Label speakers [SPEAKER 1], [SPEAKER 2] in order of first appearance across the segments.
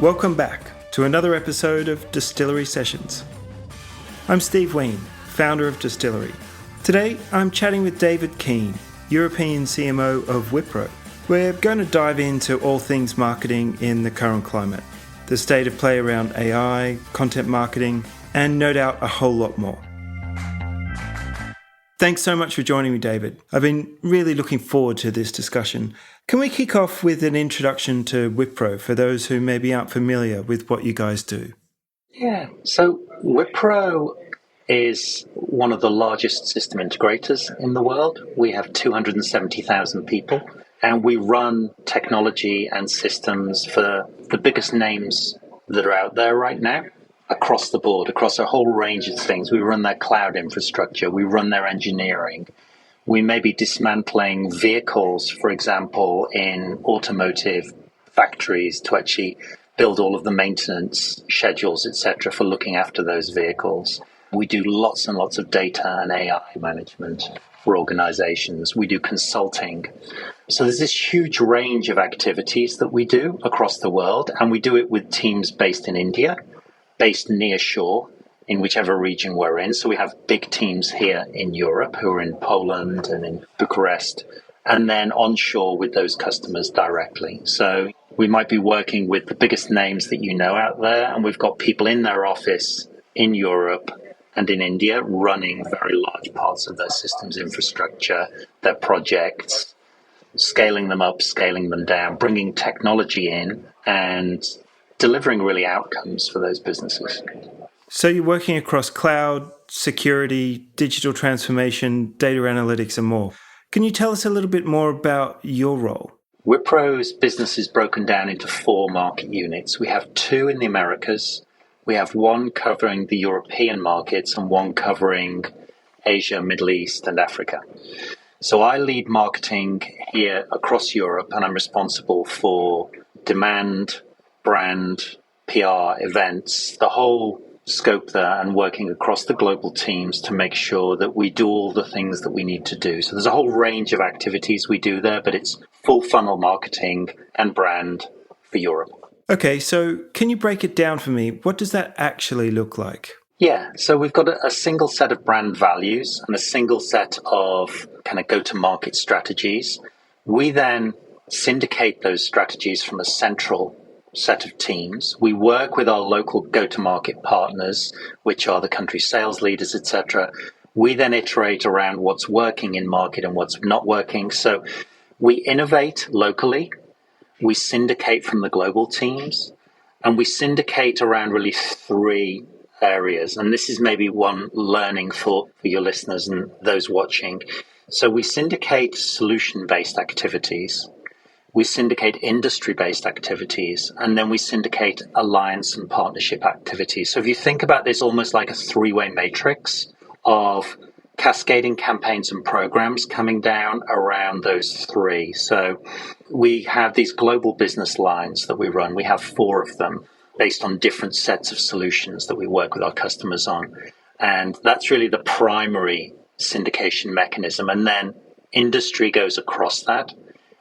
[SPEAKER 1] Welcome back to another episode of Distillery Sessions. I'm Steve Wheen, founder of Distillery. Today, I'm chatting with David Keene, European CMO of Wipro. We're going to dive into all things marketing in the current climate, the state of play around AI, content marketing, and no doubt a whole lot more. Thanks so much for joining me, David. I've been really looking forward to this discussion. Can we kick off with an introduction to Wipro for those who maybe aren't familiar with what you guys do?
[SPEAKER 2] Yeah, so Wipro is one of the largest system integrators in the world. We have 270,000 people, and we run technology and systems for the biggest names that are out there right now. Across the board, across a whole range of things. We run their cloud infrastructure, we run their engineering. We may be dismantling vehicles, for example, in automotive factories to actually build all of the maintenance schedules, etc., for looking after those vehicles. We do lots and lots of data and AI management for organizations. We do consulting. So there's this huge range of activities that we do across the world, and we do it with teams based in India, based near shore in whichever region we're in. So we have big teams here in Europe who are in Poland and in Bucharest, and then onshore with those customers directly. So we might be working with the biggest names that you know out there, and we've got people in their office in Europe and in India running very large parts of their systems infrastructure, their projects, scaling them up, scaling them down, bringing technology in, and delivering really outcomes for those businesses.
[SPEAKER 1] So you're working across cloud, security, digital transformation, data analytics, and more. Can you tell us a little bit more about your role?
[SPEAKER 2] Wipro's business is broken down into 4 market units. We have 2 in the Americas. We have 1 covering the European markets and 1 covering Asia, Middle East, and Africa. So I lead marketing here across Europe, and I'm responsible for demand, brand, PR, events, the whole scope there, and working across the global teams to make sure that we do all the things that we need to do. So there's a whole range of activities we do there, but it's full funnel marketing and brand for Europe.
[SPEAKER 1] Okay, so can you break it down for me? What does that actually look like?
[SPEAKER 2] Yeah, so we've got a single set of brand values and a single set of kind of go-to-market strategies. We then syndicate those strategies from a central set of teams. We work with our local go-to-market partners, which are the country sales leaders, etc. We then iterate around what's working in market and what's not working. So we innovate locally, we syndicate from the global teams, and we syndicate around really 3 areas. And this is maybe one learning for your listeners and those watching. So we syndicate solution-based activities. We syndicate industry-based activities, and then we syndicate alliance and partnership activities. So if you think about this almost like a 3-way matrix of cascading campaigns and programs coming down around those 3. So we have these global business lines that we run. We have 4 of them based on different sets of solutions that we work with our customers on. And that's really the primary syndication mechanism. And then industry goes across that.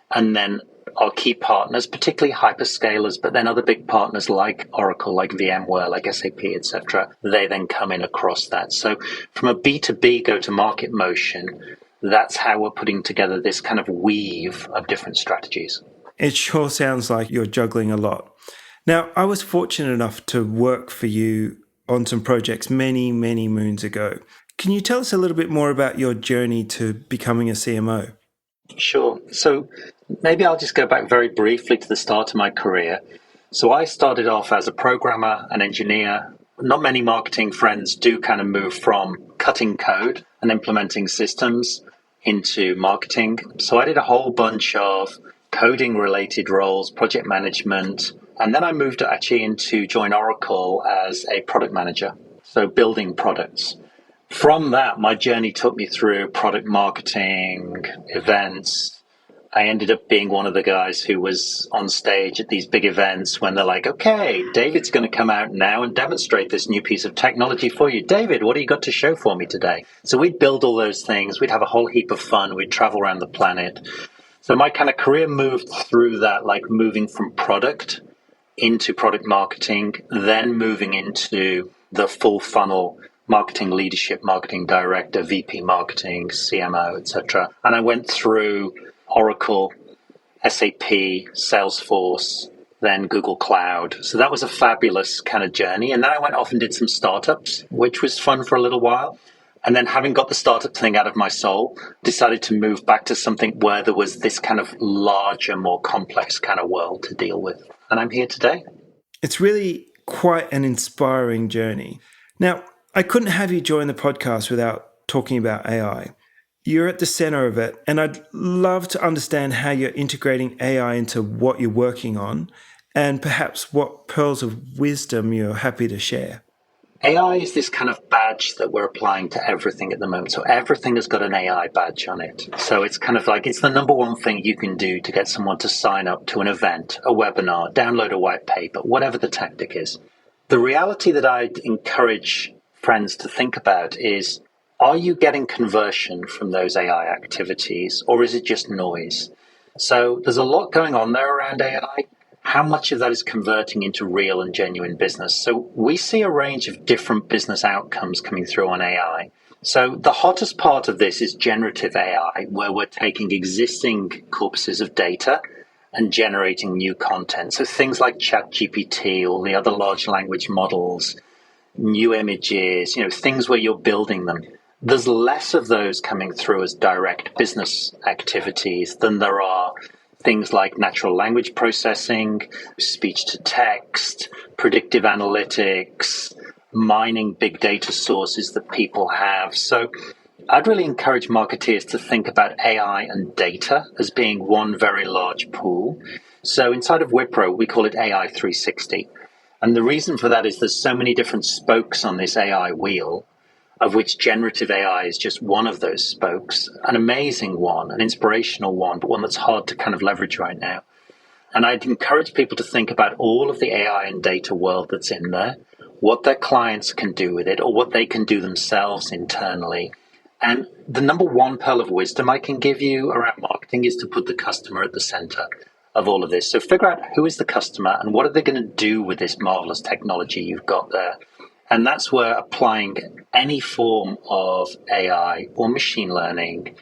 [SPEAKER 2] And then our key partners, particularly hyperscalers, but then other big partners like Oracle, like VMware, like SAP, etc., they then come in across that. So from a B2B go-to-market motion, that's how we're putting together this kind of weave of different strategies.
[SPEAKER 1] It sure sounds like you're juggling a lot. Now, I was fortunate enough to work for you on some projects many, many moons ago. Can you tell us a little bit more about your journey to becoming a CMO?
[SPEAKER 2] Sure. So maybe I'll just go back very briefly to the start of my career. So I started off as a programmer, an engineer. Not many marketing friends do kind of move from cutting code and implementing systems into marketing. So I did a whole bunch of coding related roles, project management, and then I moved actually into join Oracle as a product manager, so building products. From that, my journey took me through product marketing, events. I ended up being one of the guys who was on stage at these big events when they're like, okay, David's going to come out now and demonstrate this new piece of technology for you. David, what do you got to show for me today? So we'd build all those things. We'd have a whole heap of fun. We'd travel around the planet. So my kind of career moved through that, like moving from product into product marketing, then moving into the full funnel marketing leadership, marketing director, VP marketing, CMO, etc. And I went through Oracle, SAP, Salesforce, then Google Cloud. So that was a fabulous kind of journey. And then I went off and did some startups, which was fun for a little while. And then having got the startup thing out of my soul, decided to move back to something where there was this kind of larger, more complex kind of world to deal with. And I'm here today.
[SPEAKER 1] It's really quite an inspiring journey. Now, I couldn't have you join the podcast without talking about AI. You're at the center of it, and I'd love to understand how you're integrating AI into what you're working on and perhaps what pearls of wisdom you're happy to share.
[SPEAKER 2] AI is this kind of badge that we're applying to everything at the moment. So everything has got an AI badge on it. So it's kind of like it's the number one thing you can do to get someone to sign up to an event, a webinar, download a white paper, whatever the tactic is. The reality that I'd encourage friends to think about is, are you getting conversion from those AI activities, or is it just noise? So there's a lot going on there around AI. How much of that is converting into real and genuine business? So we see a range of different business outcomes coming through on AI. So the hottest part of this is generative AI, where we're taking existing corpuses of data and generating new content. So things like ChatGPT or the other large language models, new images, things where you're building them. There's less of those coming through as direct business activities than there are things like natural language processing, speech to text, predictive analytics, mining big data sources that people have. So I'd really encourage marketeers to think about AI and data as being one very large pool. So inside of Wipro, we call it AI 360. And the reason for that is there's so many different spokes on this AI wheel, of which generative AI is just one of those spokes, an amazing one, an inspirational one, but one that's hard to kind of leverage right now. And I'd encourage people to think about all of the AI and data world that's in there, what their clients can do with it, or what they can do themselves internally. And the number one pearl of wisdom I can give you around marketing is to put the customer at the center of all of this. So figure out who is the customer and what are they going to do with this marvelous technology you've got there. And that's where applying any form of AI or machine learning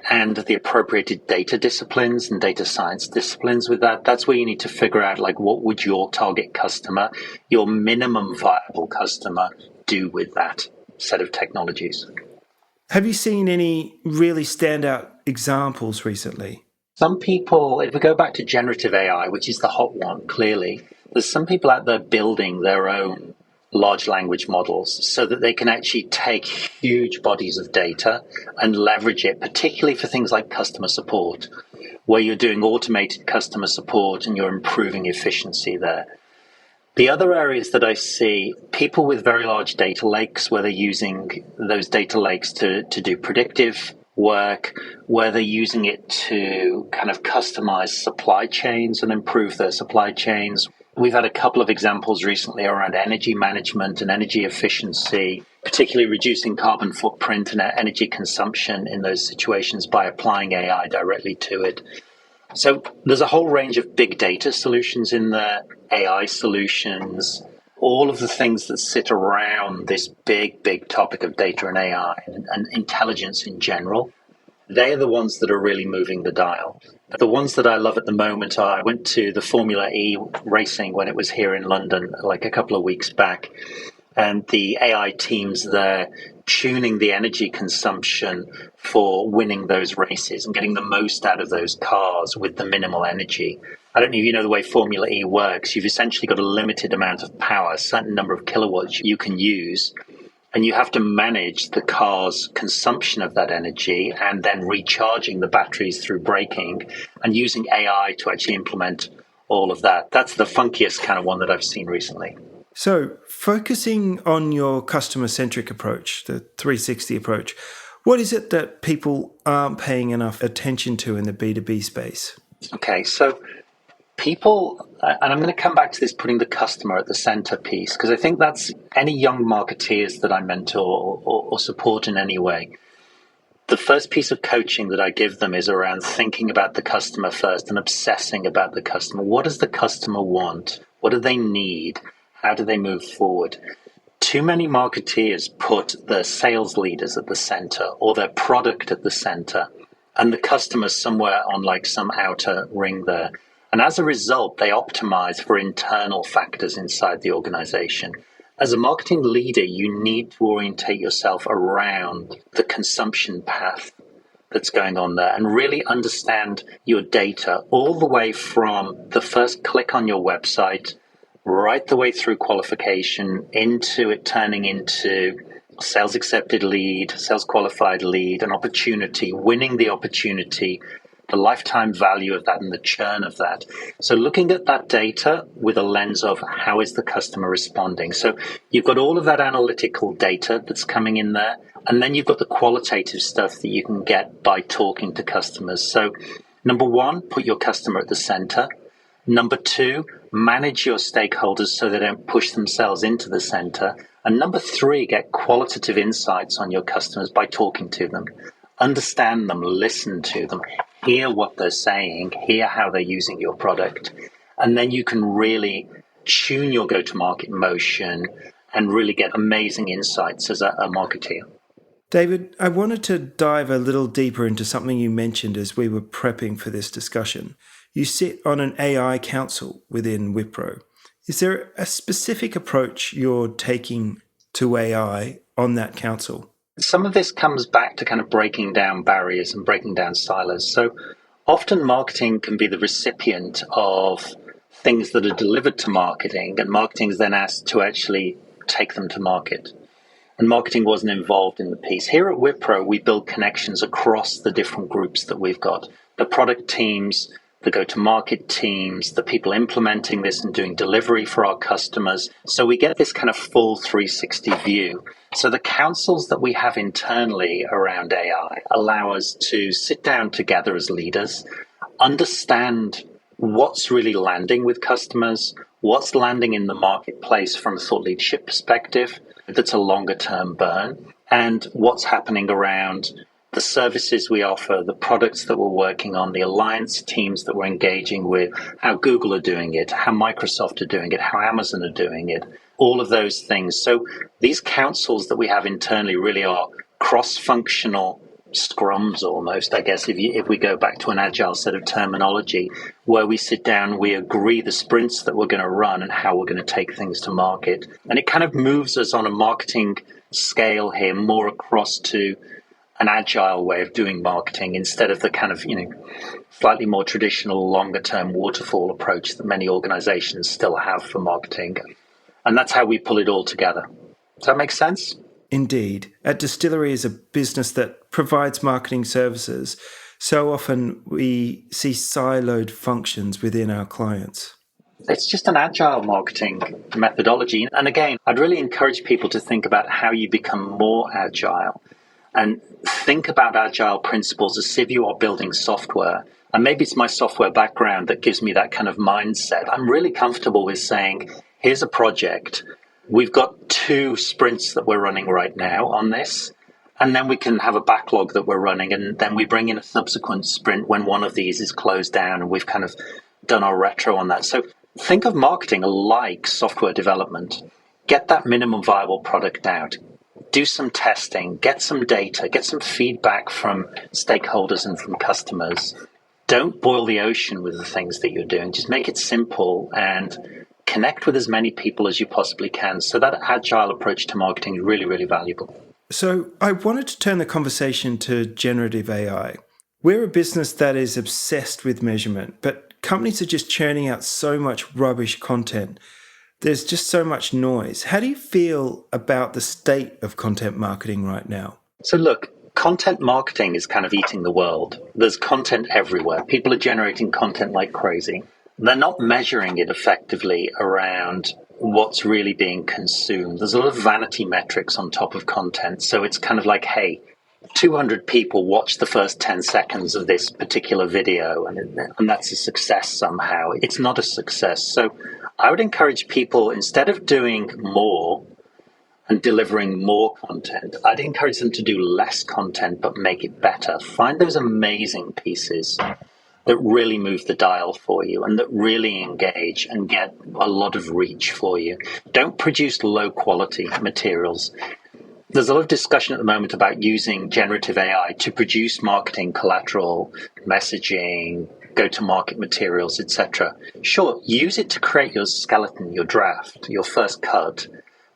[SPEAKER 2] and the appropriated data disciplines and data science disciplines with that, that's where you need to figure out, like, what would your target customer, your minimum viable customer, do with that set of technologies.
[SPEAKER 1] Have you seen any really standout examples recently?
[SPEAKER 2] Some people, if we go back to generative AI, which is the hot one, clearly, there's some people out there building their own large language models so that they can actually take huge bodies of data and leverage it, particularly for things like customer support, where you're doing automated customer support and you're improving efficiency there. The other areas that I see, people with very large data lakes, where they're using those data lakes to do predictive work, where they're using it to kind of customize supply chains and improve their supply chains. We've had a couple of examples recently around energy management and energy efficiency, particularly reducing carbon footprint and energy consumption in those situations by applying AI directly to it. So there's a whole range of big data solutions in there, AI solutions, all of the things that sit around this big topic of data and AI and intelligence in general. They are the ones that are really moving the dial. The ones that I love at the moment are, I went to the Formula E racing when it was here in London, like a couple of weeks back, and the AI teams there tuning the energy consumption for winning those races and getting the most out of those cars with the minimal energy. I don't know if you know the way Formula E works. You've essentially got a limited amount of power, a certain number of kilowatts you can use, and you have to manage the car's consumption of that energy and then recharging the batteries through braking and using AI to actually implement all of that. That's the funkiest kind of one that I've seen recently.
[SPEAKER 1] So focusing on your customer-centric approach, the 360 approach, what is it that people aren't paying enough attention to in the B2B space?
[SPEAKER 2] Okay, so people, and I'm going to come back to this, putting the customer at the center piece, because I think that's any young marketeers that I mentor or support in any way. the first piece of coaching that I give them is around thinking about the customer first and obsessing about the customer. What does the customer want? What do they need? How do they move forward? Too many marketeers put their sales leaders at the center or their product at the center and the customer somewhere on like some outer ring there. And as a result, they optimize for internal factors inside the organization. As a marketing leader, you need to orientate yourself around the consumption path that's going on there and really understand your data all the way from the first click on your website, right the way through qualification, into it turning into sales accepted lead, sales qualified lead, an opportunity, winning the opportunity, the lifetime value of that and the churn of that. So looking at that data with a lens of how is the customer responding. So you've got all of that analytical data that's coming in there, and then you've got the qualitative stuff that you can get by talking to customers. So number one, put your customer at the center. Number two, manage your stakeholders so they don't push themselves into the center. And number three, get qualitative insights on your customers by talking to them. Understand them, listen to them, hear what they're saying, hear how they're using your product. And then you can really tune your go-to-market motion and really get amazing insights as a marketeer.
[SPEAKER 1] David, I wanted to dive a little deeper into something you mentioned as we were prepping for this discussion. You sit on an AI council within Wipro. Is there a specific approach you're taking to AI on that council?
[SPEAKER 2] Some of this comes back to kind of breaking down barriers and breaking down silos. So often marketing can be the recipient of things that are delivered to marketing, and marketing is then asked to actually take them to market. And marketing wasn't involved in the piece. Here at Wipro, we build connections across the different groups that we've got. The product teams, the go-to-market teams, the people implementing this and doing delivery for our customers. So we get this kind of full 360 view. So the councils that we have internally around AI allow us to sit down together as leaders, understand what's really landing with customers, what's landing in the marketplace from a thought leadership perspective that's a longer term burn, and what's happening around the services we offer, the products that we're working on, the alliance teams that we're engaging with, how Google are doing it, how Microsoft are doing it, how Amazon are doing it, all of those things. So these councils that we have internally really are cross-functional scrums almost, I guess, if we go back to an agile set of terminology, where we sit down, we agree the sprints that we're going to run and how we're going to take things to market. And it kind of moves us on a marketing scale here more across to an agile way of doing marketing instead of the kind of, slightly more traditional, longer term waterfall approach that many organizations still have for marketing. And that's how we pull it all together. Does that make sense?
[SPEAKER 1] Indeed. At Distillery is a business that provides marketing services. So often we see siloed functions within our clients.
[SPEAKER 2] It's just an agile marketing methodology. And again, I'd really encourage people to think about how you become more agile and think about agile principles as if you are building software. And maybe it's my software background that gives me that kind of mindset. I'm really comfortable with saying, here's a project. We've got 2 sprints that we're running right now on this. And then we can have a backlog that we're running. And then we bring in a subsequent sprint when one of these is closed down and we've kind of done our retro on that. So think of marketing like software development. Get that minimum viable product out. Do some testing, get some data, get some feedback from stakeholders and from customers. Don't boil the ocean with the things that you're doing. Just make it simple and connect with as many people as you possibly can. So that agile approach to marketing is really, really valuable.
[SPEAKER 1] So I wanted to turn the conversation to generative AI. We're a business that is obsessed with measurement, but companies are just churning out so much rubbish content. There's just so much noise. How do you feel about the state of content marketing right now?
[SPEAKER 2] So look, content marketing is kind of eating the world. There's content everywhere. People are generating content like crazy. They're not measuring it effectively around what's really being consumed. There's a lot of vanity metrics on top of content. So it's kind of like, hey, 200 people watched the first 10 seconds of this particular video, and that's a success somehow. It's not a success. So I would encourage people, instead of doing more and delivering more content. I'd encourage them to do less content, but make it better. Find those amazing pieces that really move the dial for you and that really engage and get a lot of reach for you. Don't produce low quality materials. There's a lot of discussion at the moment about using generative AI to produce marketing collateral, messaging, go-to-market materials, etc. Sure, use it to create your skeleton, your draft, your first cut,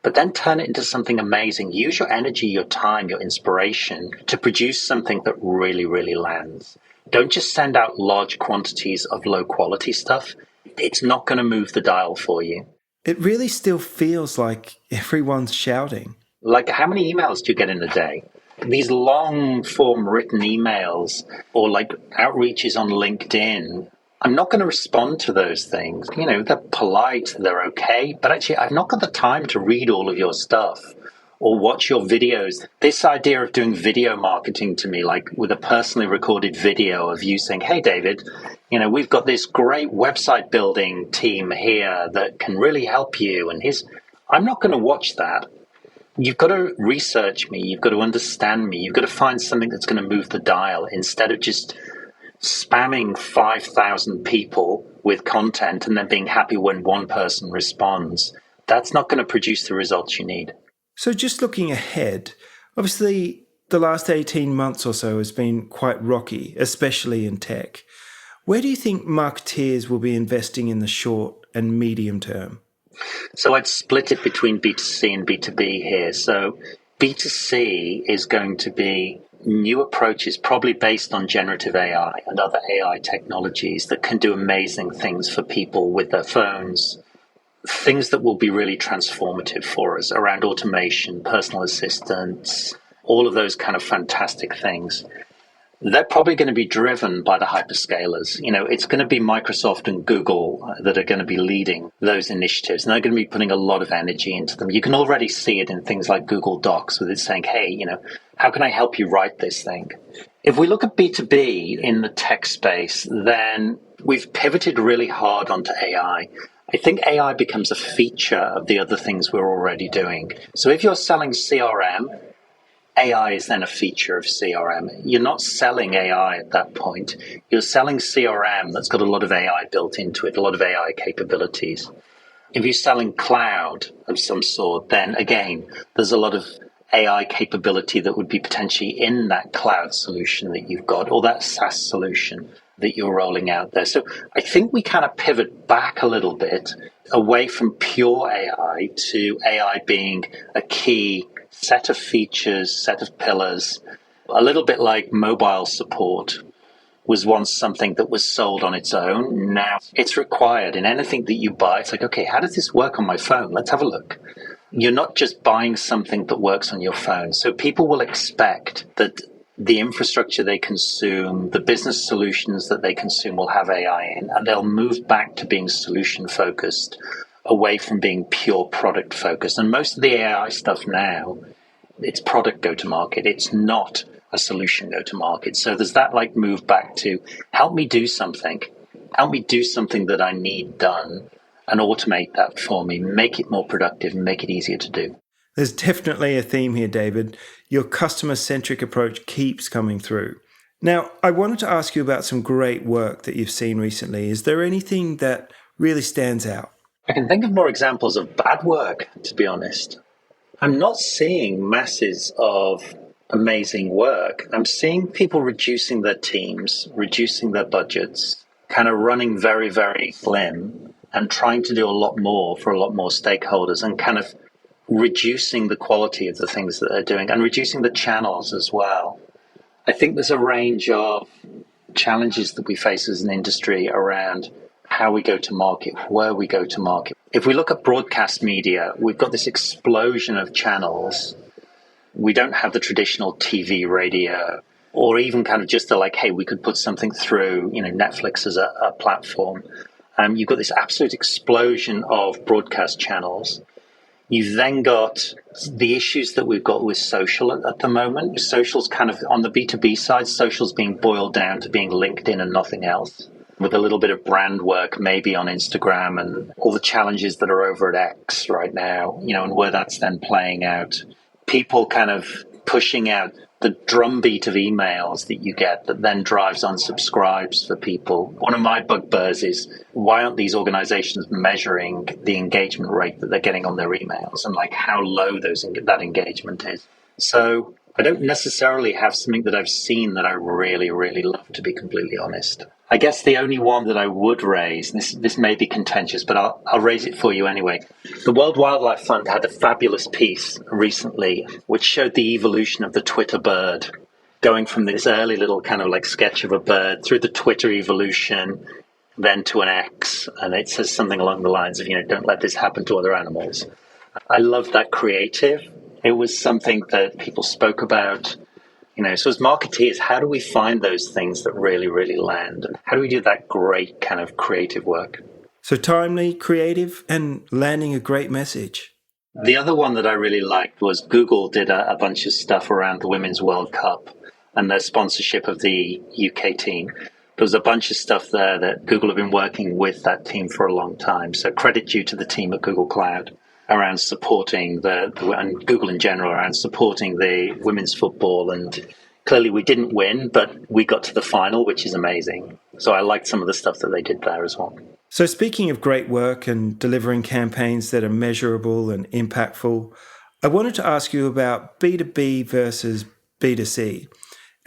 [SPEAKER 2] but then turn it into something amazing. Use your energy, your time, your inspiration to produce something that really, really lands. Don't just send out large quantities of low-quality stuff. It's not going to move the dial for you.
[SPEAKER 1] It really still feels like everyone's shouting.
[SPEAKER 2] Like, how many emails do you get in a day? These long-form written emails or like outreaches on LinkedIn, I'm not going to respond to those things. You know, they're polite, they're okay, but actually I've not got the time to read all of your stuff or watch your videos. This idea of doing video marketing to me, like with a personally recorded video of you saying, hey, David, you know, we've got this great website building team here that can really help you. And I'm not going to watch that. You've got to research me. You've got to understand me. You've got to find something that's going to move the dial instead of just spamming 5,000 people with content and then being happy when one person responds. That's not going to produce the results you need.
[SPEAKER 1] So just looking ahead, obviously the last 18 months or so has been quite rocky, especially in tech. Where do you think marketeers will be investing in the short and medium term?
[SPEAKER 2] So I'd split it between B2C and B2B here. So B2C is going to be new approaches, probably based on generative AI and other AI technologies that can do amazing things for people with their phones, things that will be really transformative for us around automation, personal assistance, all of those kind of fantastic things. They're probably going to be driven by the hyperscalers. You know, it's going to be Microsoft and Google that are going to be leading those initiatives, and they're going to be putting a lot of energy into them. You can already see it in things like Google Docs, with it saying, hey, you know, how can I help you write this thing? If we look at B2B in the tech space, then we've pivoted really hard onto AI. I think AI becomes a feature of the other things we're already doing. So if you're selling CRM, AI is then a feature of CRM. You're not selling AI at that point. You're selling CRM that's got a lot of AI built into it, a lot of AI capabilities. If you're selling cloud of some sort, then again, there's a lot of AI capability that would be potentially in that cloud solution that you've got or that SaaS solution that you're rolling out there. So I think we kind of pivot back a little bit away from pure AI to AI being a key set of features, set of pillars, a little bit like mobile support was once something that was sold on its own. Now it's required in anything that you buy. It's like, okay, how does this work on my phone? Let's have a look. You're not just buying something that works on your phone. So people will expect that the infrastructure they consume, the business solutions that they consume will have AI in, and they'll move back to being solution focused away from being pure product focused. And most of the AI stuff now, it's product go-to-market. It's not a solution go-to-market. So there's that like move back to help me do something. Help me do something that I need done and automate that for me, make it more productive and make it easier to do.
[SPEAKER 1] There's definitely a theme here, David. Your customer-centric approach keeps coming through. Now, I wanted to ask you about some great work that you've seen recently. Is there anything that really stands out?
[SPEAKER 2] I can think of more examples of bad work, to be honest. I'm not seeing masses of amazing work. I'm seeing people reducing their teams, reducing their budgets, kind of running very, very slim and trying to do a lot more for a lot more stakeholders and kind of reducing the quality of the things that they're doing and reducing the channels as well. I think there's a range of challenges that we face as an industry around how we go to market, where we go to market. If we look at broadcast media, we've got this explosion of channels. We don't have the traditional TV, radio, or even kind of just like, hey, we could put something through, you know, Netflix as a platform. You've got this absolute explosion of broadcast channels. You've then got the issues that we've got with social at the moment. Social's kind of, on the B2B side, social's being boiled down to being LinkedIn and nothing else. with a little bit of brand work, maybe on Instagram and all the challenges that are over at X right now, and where that's then playing out. People kind of pushing out the drumbeat of emails that you get that then drives unsubscribes for people. One of my bugbears is, why aren't these organizations measuring the engagement rate that they're getting on their emails and how low that engagement is? So I don't necessarily have something that I've seen that I really, really love, to be completely honest. I guess the only one that I would raise, this may be contentious, but I'll raise it for you anyway. The World Wildlife Fund had a fabulous piece recently which showed the evolution of the Twitter bird, going from this early little kind of sketch of a bird through the Twitter evolution, then to an X. And it says something along the lines of, don't let this happen to other animals. I love that creative. It was something that people spoke about. So as marketeers, how do we find those things that really, really land? And how do we do that great kind of creative work?
[SPEAKER 1] So timely, creative, and landing a great message.
[SPEAKER 2] The other one that I really liked was Google did a bunch of stuff around the Women's World Cup and their sponsorship of the UK team. There was a bunch of stuff there that Google have been working with that team for a long time. So credit due to the team at Google Cloud around supporting and Google in general around supporting the women's football. And clearly we didn't win, but we got to the final, which is amazing. So I liked some of the stuff that they did there as well.
[SPEAKER 1] So speaking of great work and delivering campaigns that are measurable and impactful, I wanted to ask you about B2B versus B2C.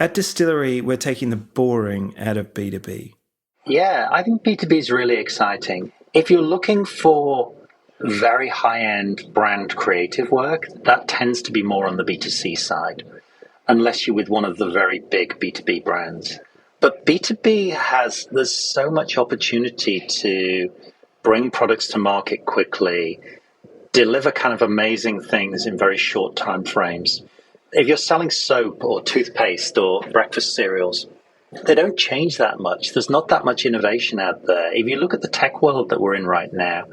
[SPEAKER 1] At Distillery, we're taking the boring out of B2B.
[SPEAKER 2] Yeah, I think B2B is really exciting. If you're looking for very high-end brand creative work, that tends to be more on the B2C side, unless you're with one of the very big B2B brands. But B2B there's so much opportunity to bring products to market quickly, deliver kind of amazing things in very short time frames. If you're selling soap or toothpaste or breakfast cereals, they don't change that much. There's not that much innovation out there. If you look at the tech world that we're in right now,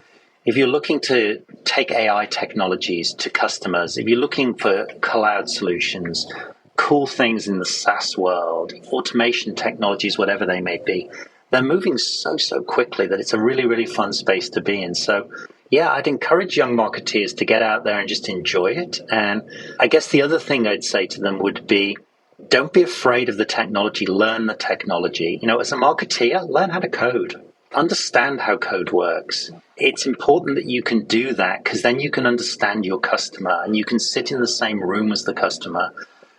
[SPEAKER 2] if you're looking to take AI technologies to customers, if you're looking for cloud solutions, cool things in the SaaS world, automation technologies, whatever they may be, they're moving so quickly that it's a really, really fun space to be in. So, yeah, I'd encourage young marketeers to get out there and just enjoy it. And I guess the other thing I'd say to them would be, don't be afraid of the technology, learn the technology. As a marketeer, learn how to code. Understand how code works. It's important that you can do that because then you can understand your customer and you can sit in the same room as the customer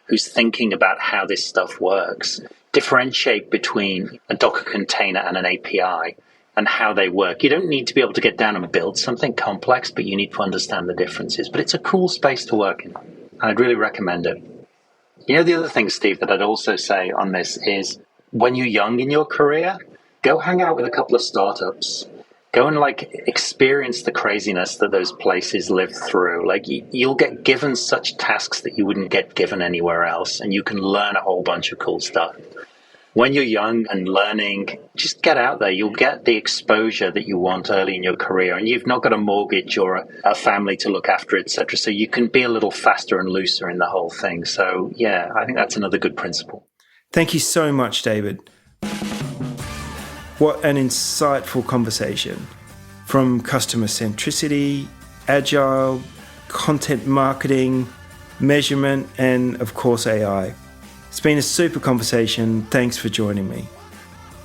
[SPEAKER 2] who's thinking about how this stuff works. Differentiate between a Docker container and an API and how they work. You don't need to be able to get down and build something complex, but you need to understand the differences. But it's a cool space to work in, and I'd really recommend it. The other thing, Steve, that I'd also say on this is when you're young in your career, go hang out with a couple of startups. Go and experience the craziness that those places live through. You'll get given such tasks that you wouldn't get given anywhere else, and you can learn a whole bunch of cool stuff. When you're young and learning, just get out there. You'll get the exposure that you want early in your career, and you've not got a mortgage or a family to look after, etc. So you can be a little faster and looser in the whole thing. So yeah, I think that's another good principle.
[SPEAKER 1] Thank you so much, David. What an insightful conversation. From customer-centricity, Agile, content marketing, measurement, and of course AI. It's been a super conversation. Thanks for joining me.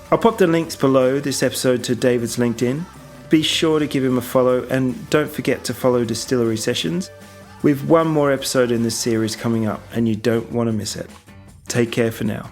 [SPEAKER 1] I'll pop the links below this episode to David's LinkedIn. Be sure to give him a follow and don't forget to follow Distillery Sessions. We've one more episode in this series coming up and you don't want to miss it. Take care for now.